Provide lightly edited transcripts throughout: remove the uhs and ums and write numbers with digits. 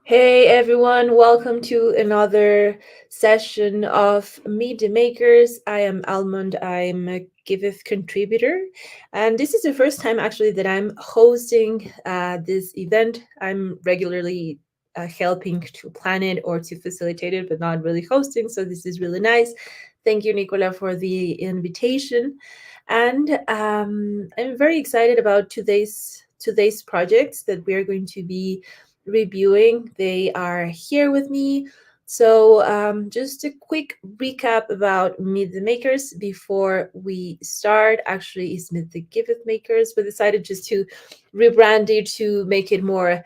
Hey everyone, welcome to another session of Meet the Makers. I am Almond, I'm a Giveth contributor, and this is the first time actually that I'm hosting this event. I'm regularly helping to plan it or to facilitate it, but not really hosting, so this is really nice. Thank you, Nicola, for the invitation. And I'm very excited about today's projects that we are going to be reviewing. They are here with me. So, just a quick recap about Meet the Makers before we start. Actually, is Meet the Giveth Makers. We decided just to rebrand it to make it more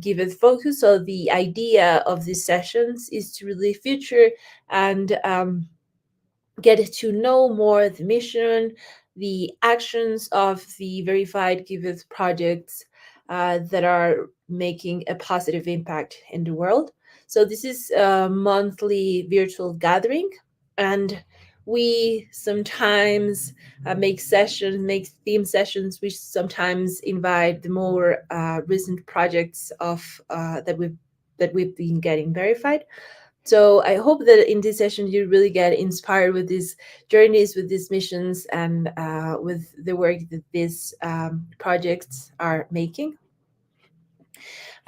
Giveth focus. So, the idea of these sessions is to really feature and get to know more the mission, the actions of the verified Giveth projects that are making a positive impact in the world. So this is a monthly virtual gathering, and we sometimes make theme sessions. We sometimes invite the more recent projects of that we've been getting verified. So I hope that in this session you really get inspired with these journeys, with these missions, and with the work that these projects are making.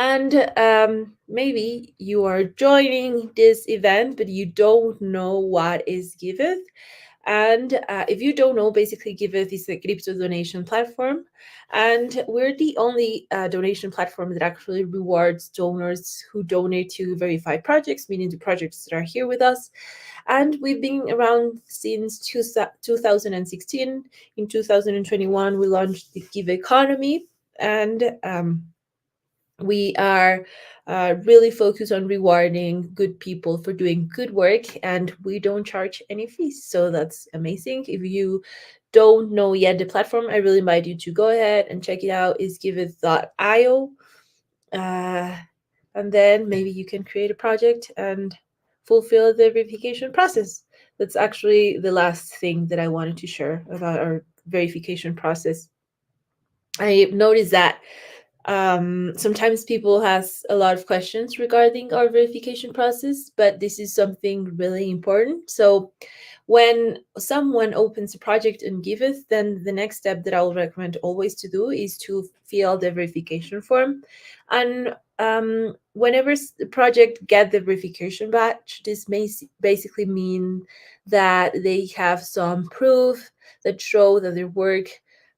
And maybe you are joining this event, but you don't know what is Giveth. And if you don't know, basically, Giveth is a crypto donation platform. And we're the only donation platform that actually rewards donors who donate to verified projects, meaning the projects that are here with us. And we've been around since 2016. In 2021, we launched the Give Economy. And we are really focused on rewarding good people for doing good work, and we don't charge any fees. So that's amazing. If you don't know yet the platform, I really invite you to go ahead and check it out. It's giveth.io. Uh, and then maybe you can create a project and fulfill the verification process. That's actually the last thing that I wanted to share about our verification process. I noticed that sometimes people has a lot of questions regarding our verification process, but this is something really important. So when someone opens a project in Giveth, then the next step that I will recommend always to do is to fill the verification form. And whenever the project get the verification badge, this may basically mean that they have some proof that show that their work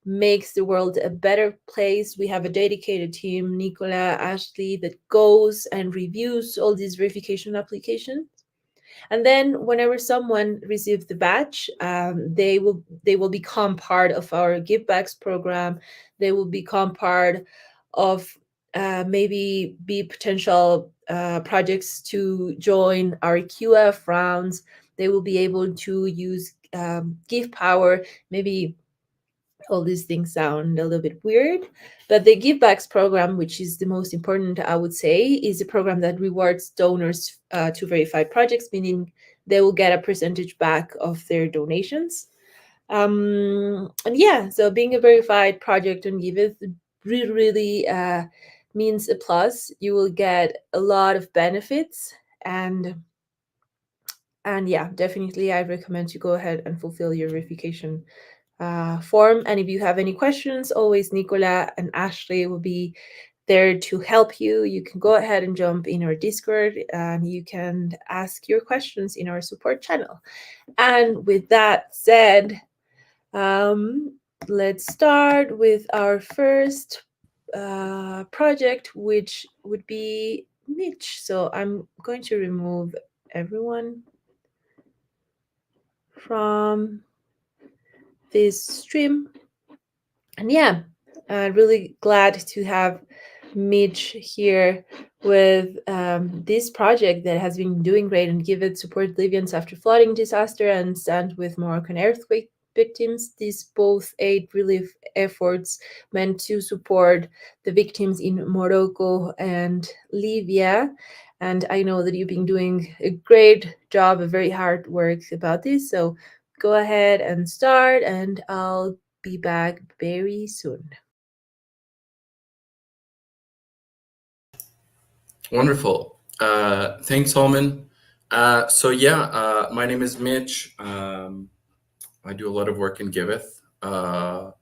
makes the world a better place. We have a dedicated team, Nicola, Ashley, that goes and reviews all these verification applications. And then whenever someone receives the badge, they will become part of our givebacks program. They will become part of maybe be potential projects to join our QF rounds. They will be able to use give power, maybe. All these things sound a little bit weird, but the givebacks program, which is the most important, I would say, is a program that rewards donors to verified projects, meaning they will get a percentage back of their donations. And yeah, so being a verified project on Giveth really means a plus. You will get a lot of benefits, and yeah, definitely I recommend to go ahead and fulfill your verification form. And if you have any questions, always Nicola and Ashley will be there to help you. You can go ahead and jump in our Discord and you can ask your questions in our support channel. And with that said, um, let's start with our first project, which would be Mitch. So I'm going to remove everyone from this stream. And yeah, really glad to have Mitch here with this project that has been doing great and give it support Libyans after flooding disaster and stand with Moroccan earthquake victims. These both aid relief efforts meant to support the victims in Morocco and Libya. And I know that you've been doing a great job, a very hard work about this. So go ahead and start, and I'll be back very soon. Wonderful. Thanks, Holman. My name is Mitch. I do a lot of work in Giveth. I'm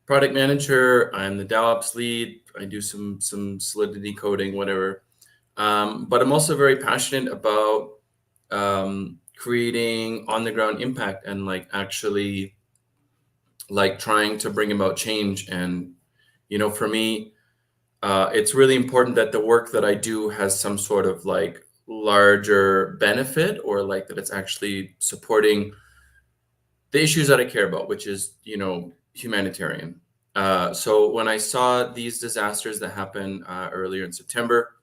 product manager. I'm the DevOps lead. I do some Solidity coding, whatever. But I'm also very passionate about creating on the ground impact and like actually like trying to bring about change. And for me, it's really important that the work that I do has some sort of like larger benefit, or like that it's actually supporting the issues that I care about, which is, humanitarian. So when I saw these disasters that happened earlier in September,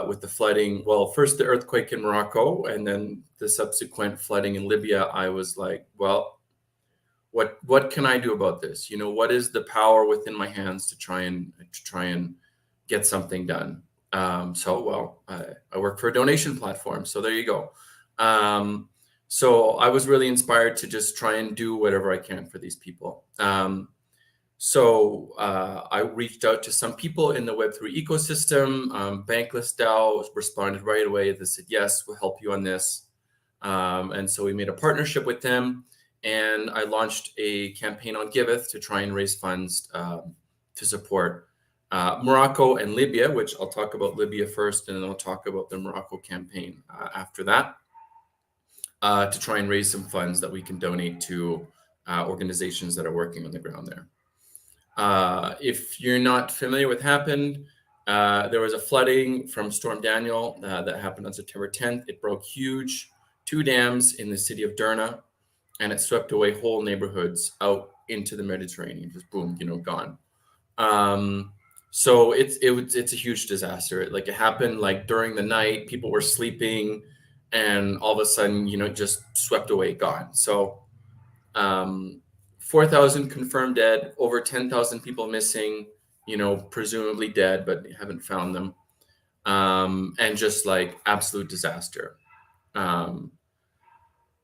with the flooding, well, first the earthquake in Morocco and then the subsequent flooding in Libya, I was like, well, what can I do about this? What is the power within my hands to try and get something done? I work for a donation platform, so there you go. Um, so I was really inspired to just try and do whatever I can for these people. I reached out to some people in the Web3 ecosystem. Bankless DAO responded right away. They said, yes, we'll help you on this. And so we made a partnership with them, and I launched a campaign on Giveth to try and raise funds to support Morocco and Libya, which I'll talk about Libya first, and then I'll talk about the Morocco campaign after that, to try and raise some funds that we can donate to organizations that are working on the ground there. If you're not familiar with what happened, there was a flooding from Storm Daniel that happened on September 10th. It broke two dams in the city of Derna, and it swept away whole neighborhoods out into the Mediterranean. Just boom, gone. So it's a huge disaster. Like, it happened like during the night, people were sleeping, and all of a sudden, it just swept away, gone. So um, 4,000 confirmed dead, over 10,000 people missing, presumably dead, but haven't found them. And just like absolute disaster. Um,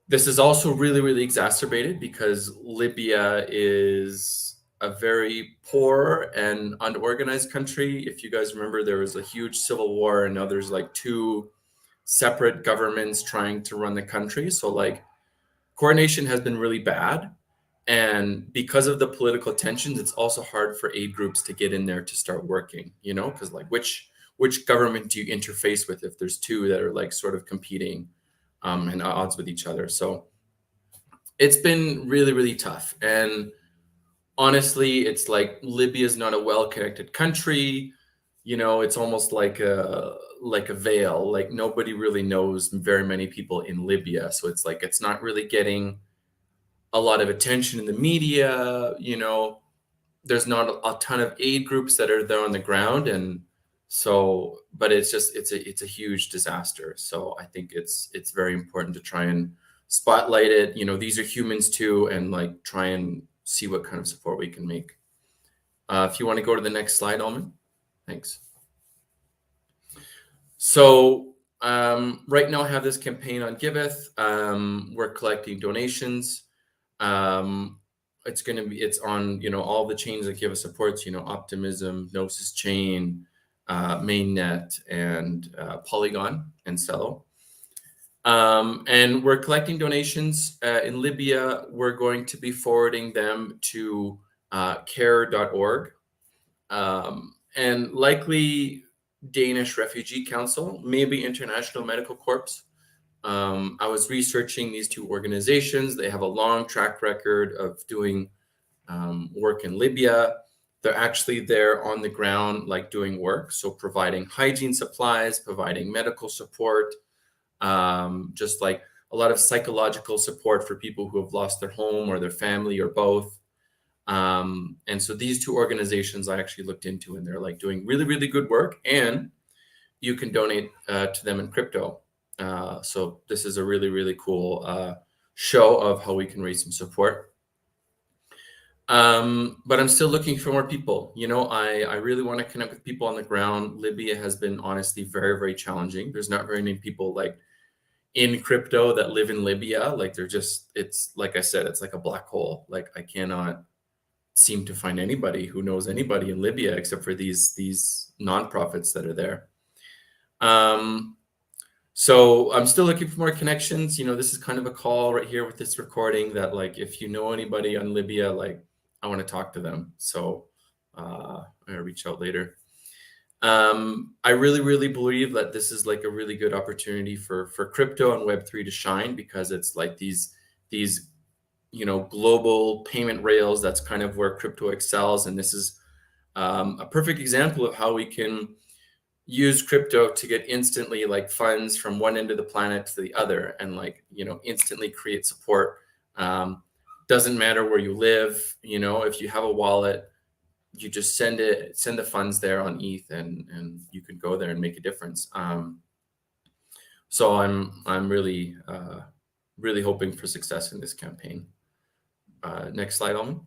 this is also really, really exacerbated because Libya is a very poor and unorganized country. If you guys remember, there was a huge civil war, and now there's like two separate governments trying to run the country. So, like, coordination has been really bad. And because of the political tensions, it's also hard for aid groups to get in there to start working, because like which government do you interface with if there's two that are like sort of competing and at odds with each other? So it's been really, really tough. And honestly, it's like Libya is not a well-connected country. It's almost like a veil. Like, nobody really knows very many people in Libya. So it's like it's not really getting a lot of attention in the media. There's not a ton of aid groups that are there on the ground. And so, but it's a huge disaster. So I think it's very important to try and spotlight it. These are humans too, and like try and see what kind of support we can make. If you want to go to the next slide, Alman. Thanks. So right now I have this campaign on Giveth. We're collecting donations. It's on all the chains that Giveth supports, Optimism, Gnosis Chain, Mainnet, and Polygon and Celo. And we're collecting donations in Libya. We're going to be forwarding them to care.org, and likely Danish Refugee Council, maybe International Medical Corps. I was researching these two organizations. They have a long track record of doing work in Libya. They're actually there on the ground, like doing work. So providing hygiene supplies, providing medical support, just like a lot of psychological support for people who have lost their home or their family or both. And so these two organizations I actually looked into, and they're like doing really, really good work, and you can donate to them in crypto. So this is a really, really cool show of how we can raise some support. But I'm still looking for more people. I really want to connect with people on the ground. Libya has been honestly very, very challenging. There's not very many people like in crypto that live in Libya. Like, it's like I said, it's like a black hole. Like, I cannot seem to find anybody who knows anybody in Libya except for these nonprofits that are there. So I'm still looking for more connections. This is kind of a call right here with this recording that, like, if you know anybody on Libya, like, I want to talk to them. So I'm gonna reach out later. I really, really believe that this is like a really good opportunity for crypto and Web3 to shine, because it's like these global payment rails. That's kind of where crypto excels, and this is a perfect example of how we can use crypto to get instantly like funds from one end of the planet to the other, and like instantly create support. Doesn't matter where you live. If you have a wallet, you just send the funds there on ETH, and you can go there and make a difference. So I'm really really hoping for success in this campaign. Next slide, Alman.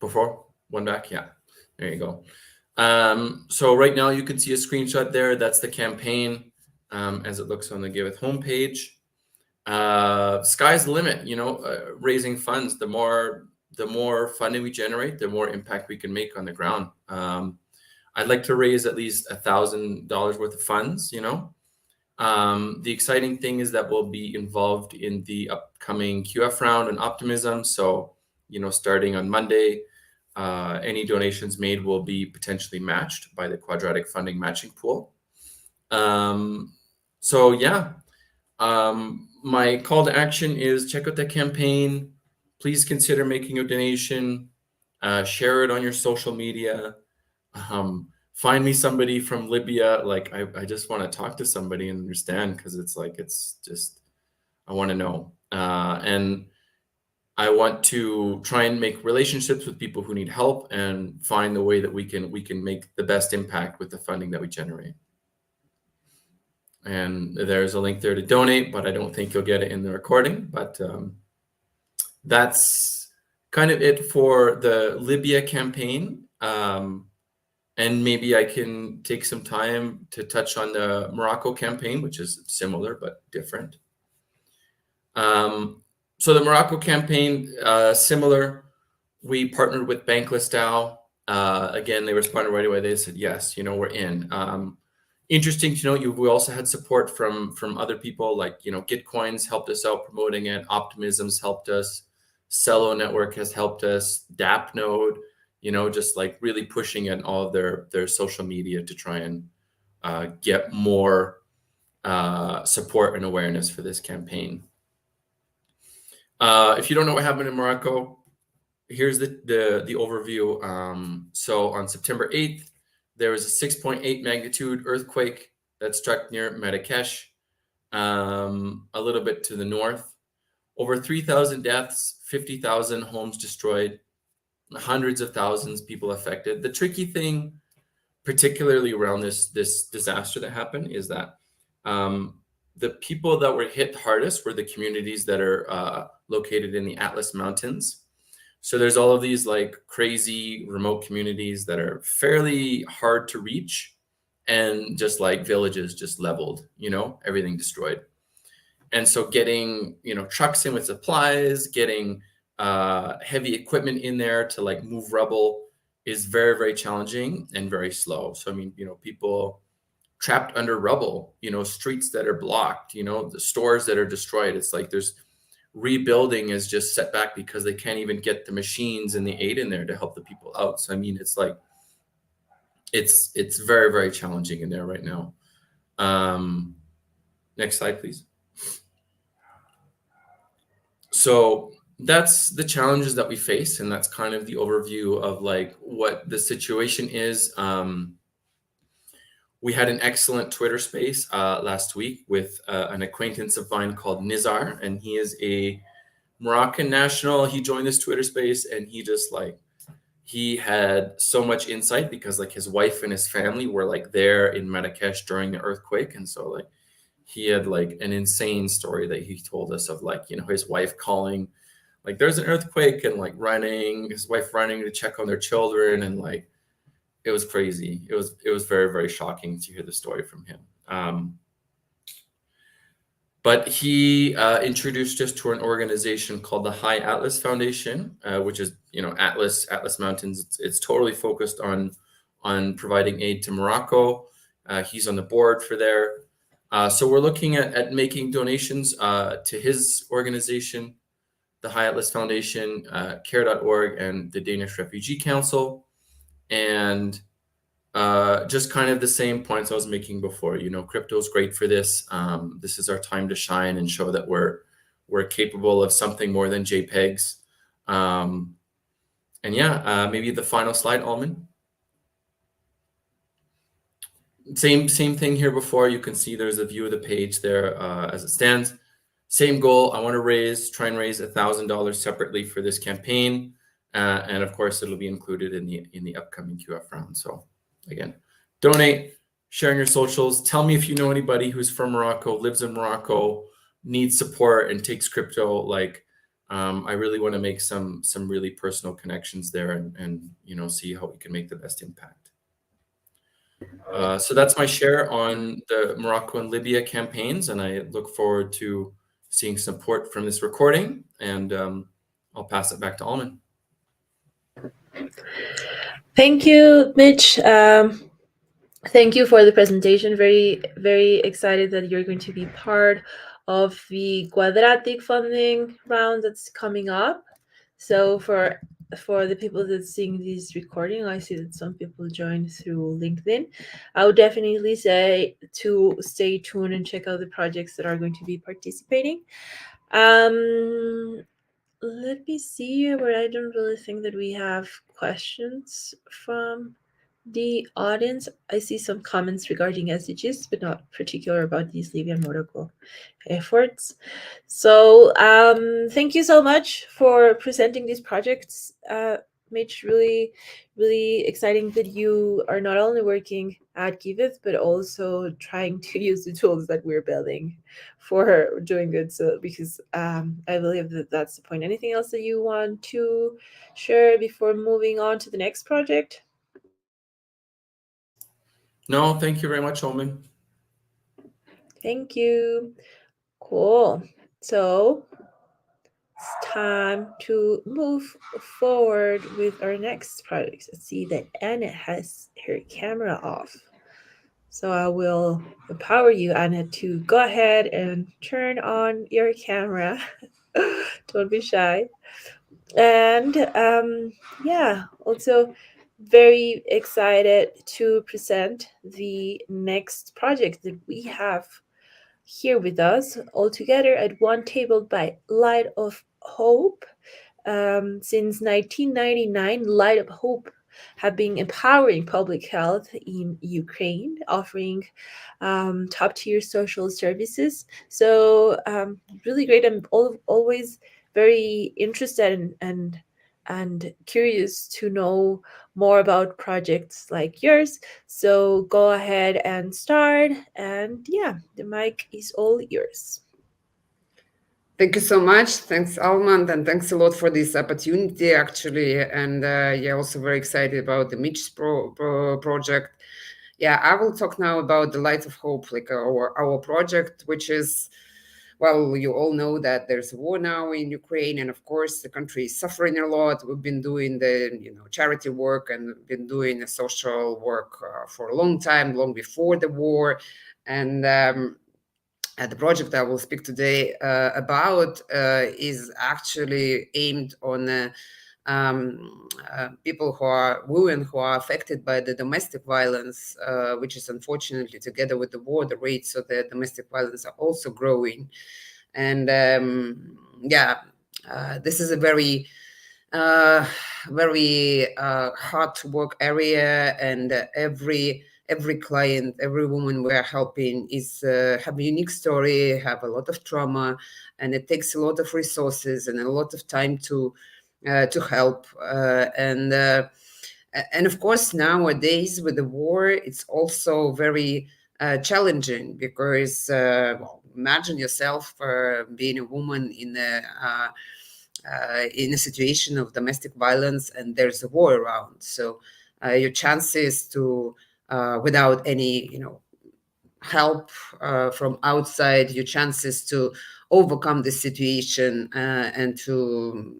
Before one back, yeah, there you go. So right now you can see a screenshot there. That's the campaign as it looks on the Giveth homepage. Sky's the limit. Raising funds. The more funding we generate, the more impact we can make on the ground. I'd like to raise at least $1,000 worth of funds. The exciting thing is that we'll be involved in the upcoming QF round and Optimism. So, starting on Monday, any donations made will be potentially matched by the Quadratic Funding Matching Pool. So yeah, my call to action is check out the campaign. Please consider making a donation. Share it on your social media. Find me somebody from Libya. Like, I just want to talk to somebody and understand, because it's just, I want to know. And I want to try and make relationships with people who need help and find the way that we can make the best impact with the funding that we generate. And there's a link there to donate, but I don't think you'll get it in the recording. But that's kind of it for the Libya campaign. And maybe I can take some time to touch on the Morocco campaign, which is similar but different. So the Morocco campaign, similar. We partnered with Bankless DAO. Again, they responded right away. They said, yes, we're in. Interesting to note, we also had support from other people, like, Gitcoins helped us out promoting it. Optimism's helped us. Cello Network has helped us. DAP Node, just like really pushing it in all of their social media to try and get more support and awareness for this campaign. If you don't know what happened in Morocco, here's the overview. So on September 8th, there was a 6.8 magnitude earthquake that struck near Marrakesh, a little bit to the north. Over 3,000 deaths, 50,000 homes destroyed, hundreds of thousands of people affected. The tricky thing, particularly around this disaster that happened, is that the people that were hit hardest were the communities that are located in the Atlas Mountains. So there's all of these like crazy remote communities that are fairly hard to reach, and just like villages just leveled, everything destroyed. And so getting, trucks in with supplies, getting heavy equipment in there to like move rubble is very, very challenging and very slow. So, people trapped under rubble, streets that are blocked, the stores that are destroyed. It's like there's rebuilding is just set back because they can't even get the machines and the aid in there to help the people out. So, it's like, it's very, very challenging in there right now. Next slide, please. So that's the challenges that we face, and that's kind of the overview of like what the situation is. We had an excellent Twitter space last week with an acquaintance of mine called Nizar, and he is a Moroccan national. He joined this Twitter space, and he had so much insight because like his wife and his family were like there in Marrakesh during the earthquake. And so like he had like an insane story that he told us of like, his wife calling, like there's an earthquake, and like his wife running to check on their children. And like, it was crazy. It was very, very shocking to hear the story from him. But he introduced us to an organization called the High Atlas Foundation, which is, Atlas Mountains. It's totally focused on providing aid to Morocco. He's on the board for there. So we're looking at making donations to his organization, the High Atlas Foundation, care.org, and the Danish Refugee Council. And just kind of the same points I was making before. Crypto is great for this. This is our time to shine and show that we're capable of something more than JPEGs. And yeah, maybe the final slide, Alman. Same thing here before. You can see there's a view of the page there as it stands. Same goal. I want to try and raise $1,000 separately for this campaign, and of course, it'll be included in the upcoming QF round. So again, donate, share on your socials. Tell me if you know anybody who's from Morocco, lives in Morocco, needs support, and takes crypto. I really want to make some really personal connections there, and see how we can make the best impact. So that's my share on the Morocco and Libya campaigns, and I look forward to seeing support from this recording, and I'll pass it back to Alman. Thank you, Mitch. Thank you for the presentation. Very, very excited that you're going to be part of the quadratic funding round that's coming up. So for the people that's seeing this recording, I see that some people joined through LinkedIn. I would definitely say to stay tuned and check out the projects that are going to be participating. Let me see, but I don't really think that we have questions from the audience. I see some comments regarding SDGs, but not particular about these Libyan Morocco efforts. So thank you so much for presenting these projects, Mitch. Really, really exciting that you are not only working at Giveth, but also trying to use the tools that we're building for doing good. So because I believe that that's the point. Anything else that you want to share before moving on to the next project? No, thank you very much, Alman. Thank you. Cool. So it's time to move forward with our next project. Let's see that Anna has her camera off. So I will empower you, Anna, to go ahead and turn on your camera. Don't be shy. And yeah, also very excited to present the next project that we have here with us all together at one table by Light of Hope. Since 1999, Light of Hope have been empowering public health in Ukraine, offering top tier social services. So really great. I'm always very interested and curious to know more about projects like yours. So go ahead and start. And yeah, the mic is all yours. Thank you so much. Thanks, Alman, and thanks a lot for this opportunity, actually. And yeah, also very excited about the Mitch's project. Yeah, I will talk now about the Light of Hope, like our project, which is, well, you all know that there's a war now in Ukraine, and of course the country is suffering a lot. We've been doing the charity work and been doing the social work for a long time, long before the war, and the project I will speak today about is actually aimed on people women who are affected by the domestic violence, which is unfortunately, together with the war, the rates of the domestic violence are also growing. And yeah, this is a very hard to work area, and every client, every woman we're helping is have a unique story, have a lot of trauma, and it takes a lot of resources and a lot of time to help. And of course, nowadays with the war, it's also very challenging because well, imagine yourself being a woman in a situation of domestic violence and there's a war around. So your chances to without any help from outside, your chances to overcome the situation and to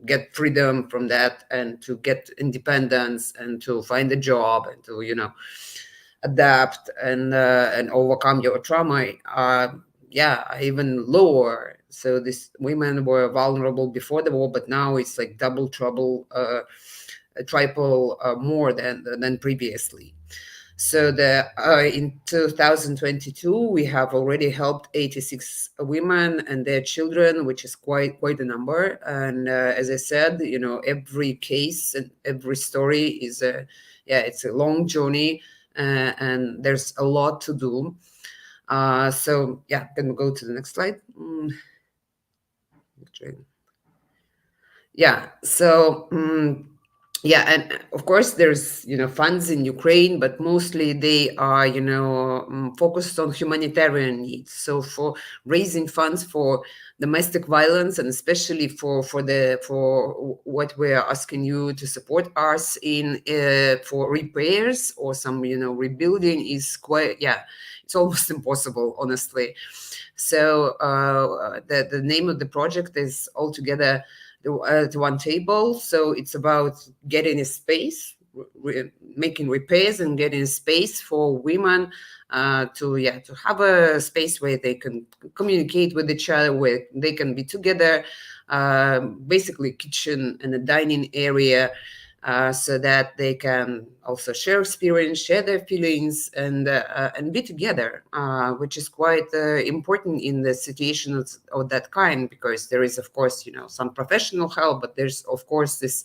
get freedom from that and to get independence and to find a job and to adapt and overcome your trauma are even lower. So these women were vulnerable before the war, but now it's like double trouble, triple more than previously. So in 2022, we have already helped 86 women and their children, which is quite a number. And as I said, every case and every story is it's a long journey, and there's a lot to do. So yeah, can we go to the next slide? Yeah. So. Yeah, and of course there's funds in Ukraine, but mostly they are focused on humanitarian needs. So for raising funds for domestic violence, and especially for what we're asking you to support us in for repairs or some rebuilding is quite, it's almost impossible, honestly. So the name of the project is altogether at one table. So it's about getting a space, making repairs and getting a space for women to have a space where they can communicate with each other, where they can be together, basically kitchen and a dining area, so that they can also share experience, share their feelings, and be together, which is quite important in the situations of that kind, because there is, of course, some professional help, but there's, of course, this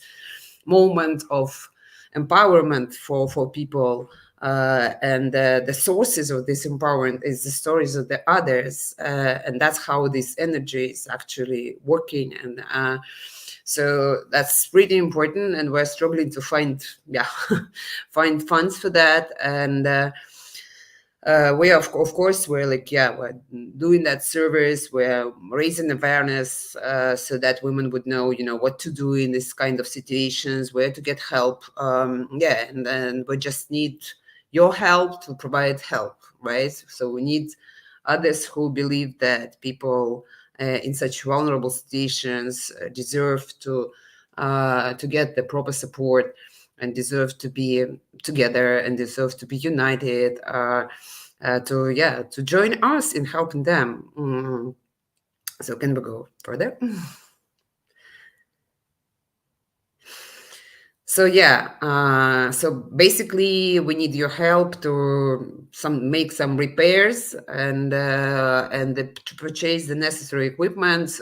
moment of empowerment for people. And the sources of this empowerment is the stories of the others, and that's how this energy is actually working. And so that's pretty important, and we're struggling to find find funds for that. And we of course we're we're doing that service, we're raising awareness, so that women would know what to do in this kind of situations, where to get help. And then we just need your help to provide help, right? So we need others who believe that people in such vulnerable situations deserve to get the proper support, and deserve to be together, and deserve to be united, to join us in helping them. So can we go further? So so basically we need your help to make some repairs, and to purchase the necessary equipment.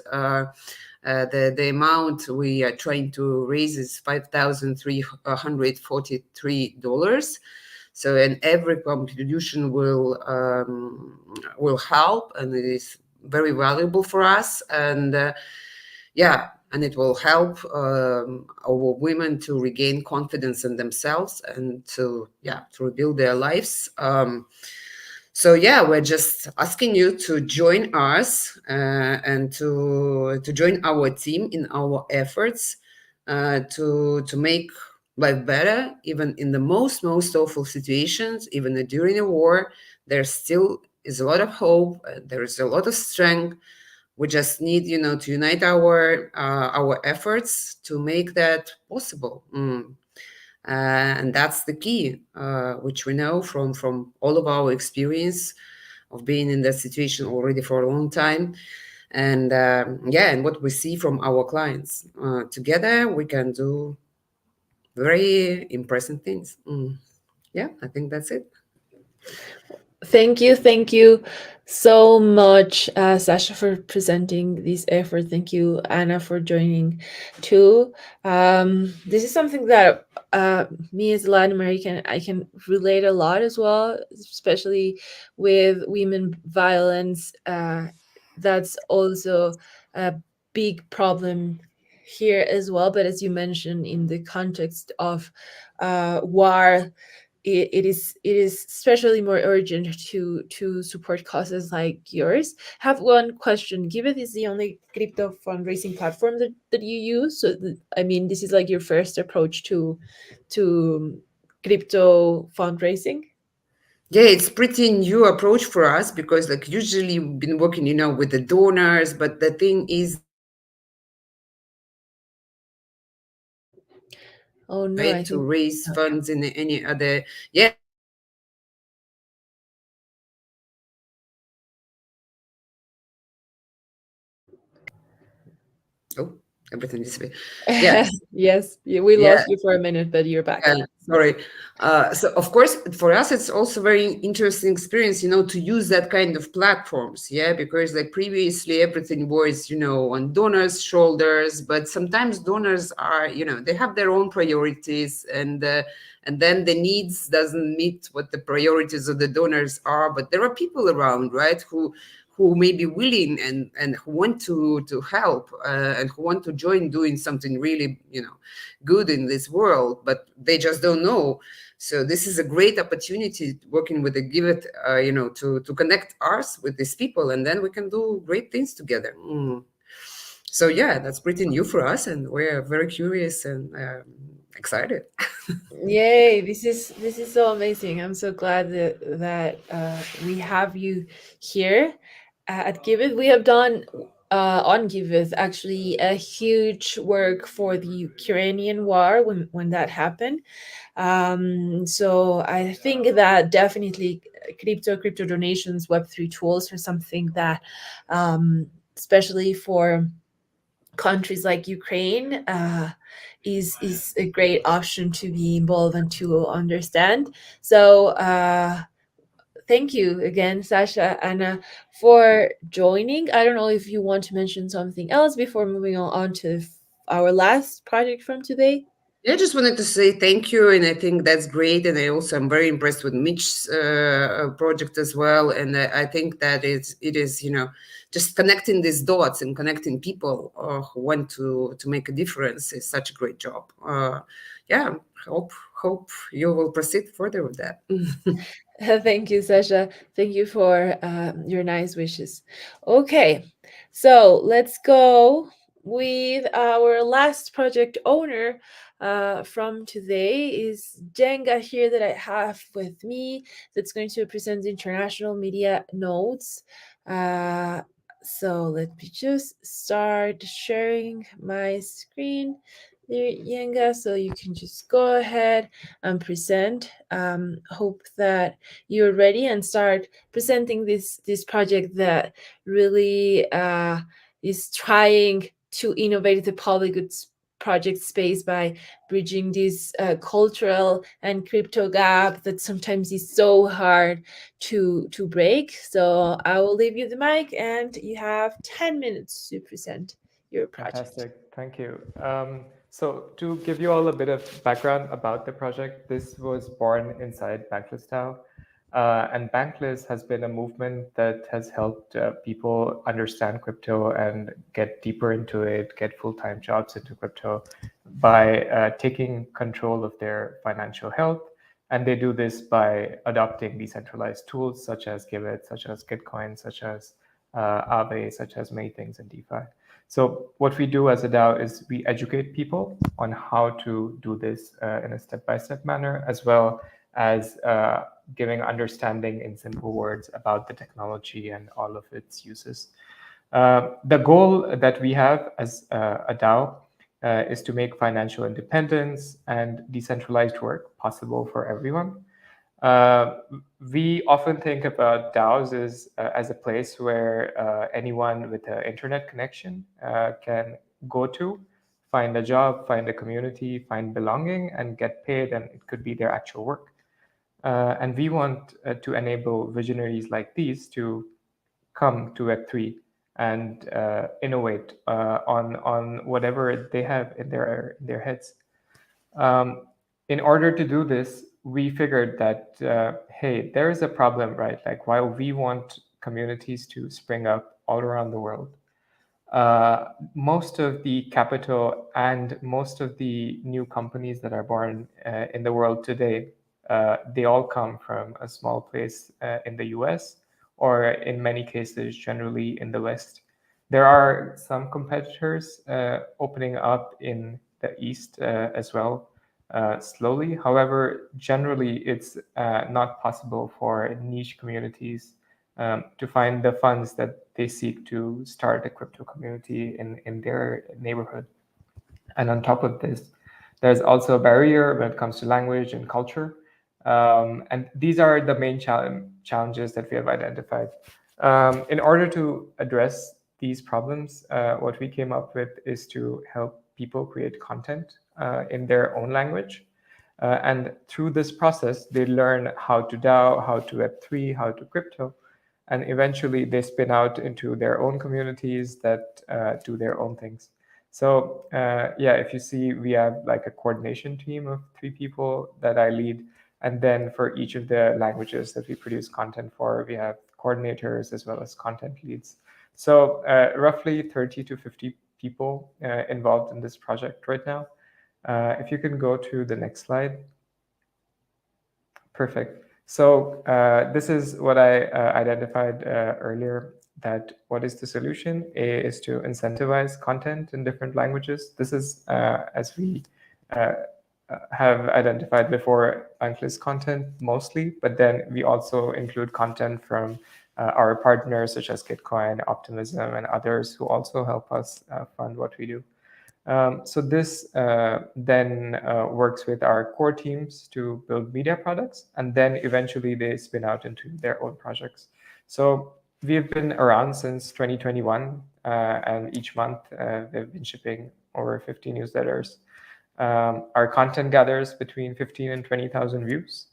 The amount we are trying to raise is $5,343. So, and every contribution will help, and it is very valuable for us. And and it will help our women to regain confidence in themselves, and to rebuild their lives. So we're just asking you to join us, and to join our team in our efforts to make life better, even in the most awful situations. Even during a war, there still is a lot of hope. There is a lot of strength. We just need to unite our efforts to make that possible. And that's the key, which we know from all of our experience of being in that situation already for a long time. And and what we see from our clients. Together we can do very impressive things. I think that's it. Thank you so much, Sasha, for presenting this effort. Thank you, Anna, for joining too. This is something that me as a Latin American, I can relate a lot as well, especially with women violence. That's also a big problem here as well. But as you mentioned, in the context of war, it is especially more urgent to support causes like yours. Have one question. Giveth is the only crypto fundraising platform that you use. So I mean, this is like your first approach to crypto fundraising. Yeah, it's pretty new approach for us because like usually we've been working, with the donors, but the thing is that Oh no, right I to think. raise funds in any other. Yeah, so this is a great opportunity to work with the Giveth, oh, everything is yeah. Yes, we Yeah, lost you for a minute, but you're back. yeah, sorry. So of course, for us, it's also very interesting experience, to use that kind of platforms. Yeah, because like previously, everything was, on donors' shoulders, but sometimes donors are, they have their own priorities, and then the needs doesn't meet what the priorities of the donors are. But there are people around, right, who may be willing and who want to help and who want to join doing something really, good in this world, but they just don't know. So this is a great opportunity working with the Giveth, to connect us with these people, and then we can do great things together. So yeah, that's pretty new for us, and we're very curious and excited. Yay, this is so amazing. I'm so glad that we have you here at Giveth. We have done on Giveth actually a huge work for the Ukrainian war when that happened. So I think that definitely crypto donations, Web3 tools are something that, especially for countries like Ukraine, is a great option to be involved and to understand. So thank you again, Sasha, Anna, for joining. I don't know if you want to mention something else before moving on to our last project from today. Yeah, I just wanted to say thank you, and I think that's great. And I also am very impressed with Mitch's project as well. And I think that it is just connecting these dots and connecting people who want to make a difference is such a great job. Yeah, hope you will proceed further with that. Thank you, Sasha. Thank you for your nice wishes. Okay, so let's go with our last project owner from today is Jenga here that I have with me that's going to present the international media notes. Uh, so let me just start sharing my screen there, Yenga, so you can just go ahead and present. Hope that you're ready and start presenting this project that really is trying to innovate the public goods project space by bridging this cultural and crypto gap that sometimes is so hard to break. So I will leave you the mic, and you have 10 minutes to present your project. Fantastic. Thank you. So to give you all a bit of background about the project, this was born inside Bankless DAO. And Bankless has been a movement that has helped people understand crypto and get deeper into it, get full-time jobs into crypto by taking control of their financial health. And they do this by adopting decentralized tools such as Giveth, such as Gitcoin, such as Aave, such as many things in DeFi. So what we do as a DAO is we educate people on how to do this in a step-by-step manner, as well as giving understanding in simple words about the technology and all of its uses. The goal that we have as a DAO is to make financial independence and decentralized work possible for everyone. Uh, we often think about DAOs as a place where anyone with an internet connection can go to, find a job, find a community, find belonging, and get paid, and it could be their actual work. And we want to enable visionaries like these to come to Web3 and innovate on whatever they have in their heads. Um, in order to do this, we figured that, hey, there is a problem, right? Like, while we want communities to spring up all around the world, uh, most of the capital and most of the new companies that are born in the world today, they all come from a small place in the US, or in many cases, generally in the West. There are some competitors opening up in the East as well, slowly. However, generally, it's not possible for niche communities to find the funds that they seek to start a crypto community in their neighborhood. And on top of this, there's also a barrier when it comes to language and culture. And these are the main challenges that we have identified. In order to address these problems, what we came up with is to help people create content in their own language. And through this process, they learn how to DAO, how to Web3, how to crypto, and eventually they spin out into their own communities that do their own things. So yeah, if you see, we have like a coordination team of 3 people that I lead. And then for each of the languages that we produce content for, we have coordinators as well as content leads. So roughly 30 to 50 people involved in this project right now. If you can go to the next slide. Perfect. So this is what I identified earlier, that what is the solution? A is to incentivize content in different languages. This is, as we have identified before, Bankless content mostly, but then we also include content from our partners such as Gitcoin, Optimism, and others who also help us fund what we do. So this then works with our core teams to build media products, and then eventually they spin out into their own projects. So we have been around since 2021, and each month we've been shipping over 50 newsletters. Our content gathers between 15 and 20,000 views.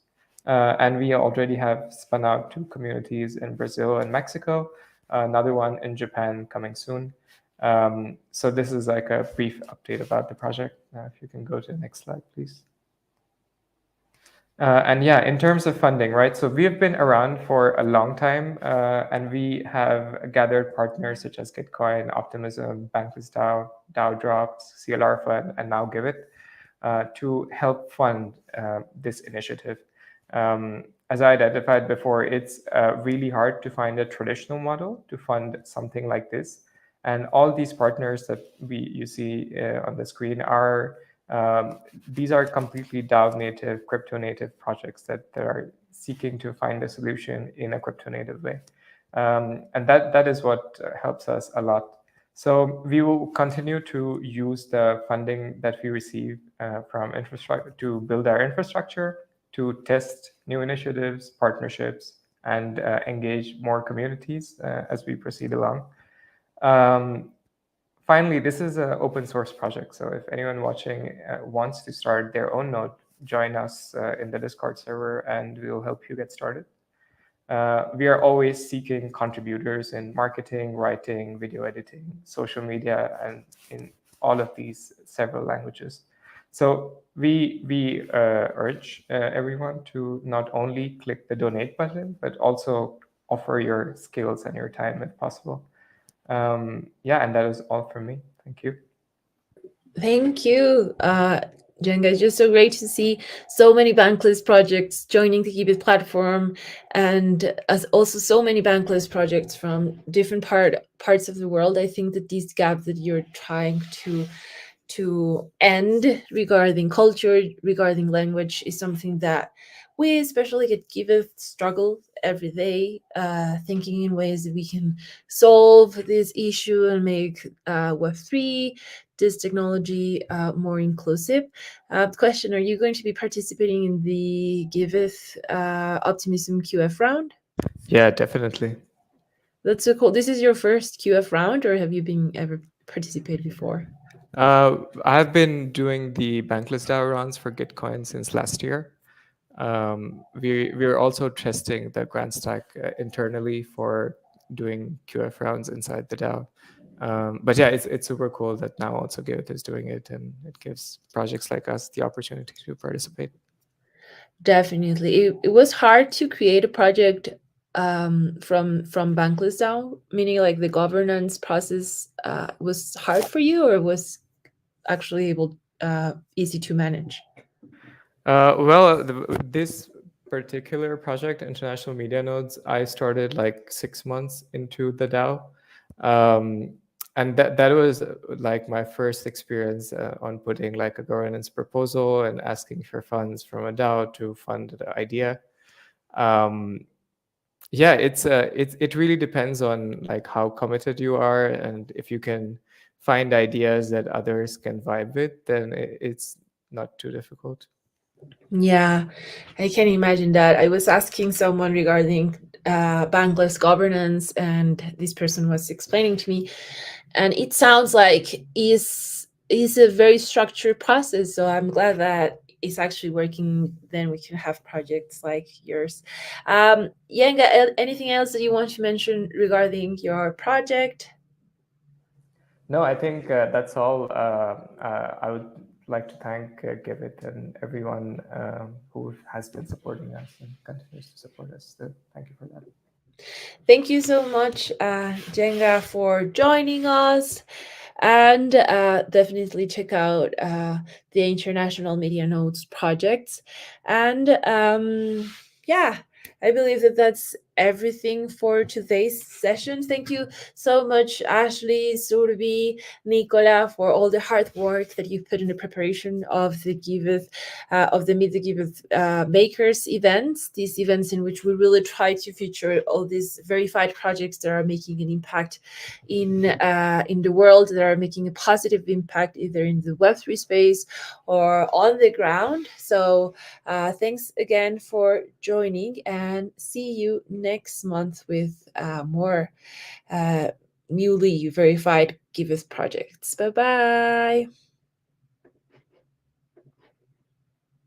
And we already have spun out 2 communities in Brazil and Mexico, another one in Japan coming soon. So this is like a brief update about the project. If you can go to the next slide, please. And yeah, in terms of funding, right? So we have been around for a long time, and we have gathered partners such as Gitcoin, Optimism, Bankless DAO, DAO Drops, CLR Fund, and now Giveth to help fund this initiative. As I identified before, it's really hard to find a traditional model to fund something like this. And all these partners that you see on the screen are these are completely DAO native, crypto native projects that are seeking to find a solution in a crypto native way. And that is what helps us a lot. So we will continue to use the funding that we receive from infrastructure to build our infrastructure, to test new initiatives, partnerships, and engage more communities as we proceed along. Finally, this is an open source project. So if anyone watching wants to start their own node, join us in the Discord server and we'll help you get started. We are always seeking contributors in marketing, writing, video editing, social media, and in all of these several languages. So we urge everyone to not only click the donate button, but also offer your skills and your time if possible. Yeah, and that is all from me. Thank you. Thank you, Jenga. It's just so great to see so many Bankless projects joining the Giveth platform, and as also so many Bankless projects from different parts of the world. I think that this gap that you're trying to end regarding culture, regarding language, is something that we, especially at Giveth, struggle every day, thinking in ways that we can solve this issue and make Web3, this technology, more inclusive. The question, are you going to be participating in the Giveth Optimism QF round? Yeah, definitely. That's so cool. This is your first QF round, or have you been ever participated before? I've been doing the Bankless DAO rounds for Gitcoin since last year. We're also testing the grant stack internally for doing QF rounds inside the DAO. But yeah, it's super cool that now also Giveth is doing it, and it gives projects like us the opportunity to participate. Definitely. It was hard to create a project from Bankless DAO, meaning like the governance process was hard for you, or was actually easy to manage? Well, this particular project, International Media Nodes, I started like 6 months into the DAO. And that was like my first experience on putting like a governance proposal and asking for funds from a DAO to fund the idea. Yeah, it really depends on like how committed you are, and if you can find ideas that others can vibe with, then it's not too difficult. Yeah, I can imagine that. I was asking someone regarding bankless governance, and this person was explaining to me, and it sounds like is a very structured process. So I'm glad that it's actually working. Then we can have projects like yours. Yenga, anything else that you want to mention regarding your project? No, I think that's all. I would like to thank Giveth and everyone who has been supporting us and continues to support us. So thank you for that. Thank you so much, Jenga, for joining us. And definitely check out the International Media Notes projects. And yeah, I believe that that's everything for today's session. Thank you so much, Ashley, Surbi, Nicola, for all the hard work that you've put in the preparation of the Giveth, of the Meet the Giveth Makers events. These events in which we really try to feature all these verified projects that are making an impact in the world, that are making a positive impact either in the Web3 space or on the ground. So thanks again for joining, and see you next month with more newly verified Giveth projects. Bye bye.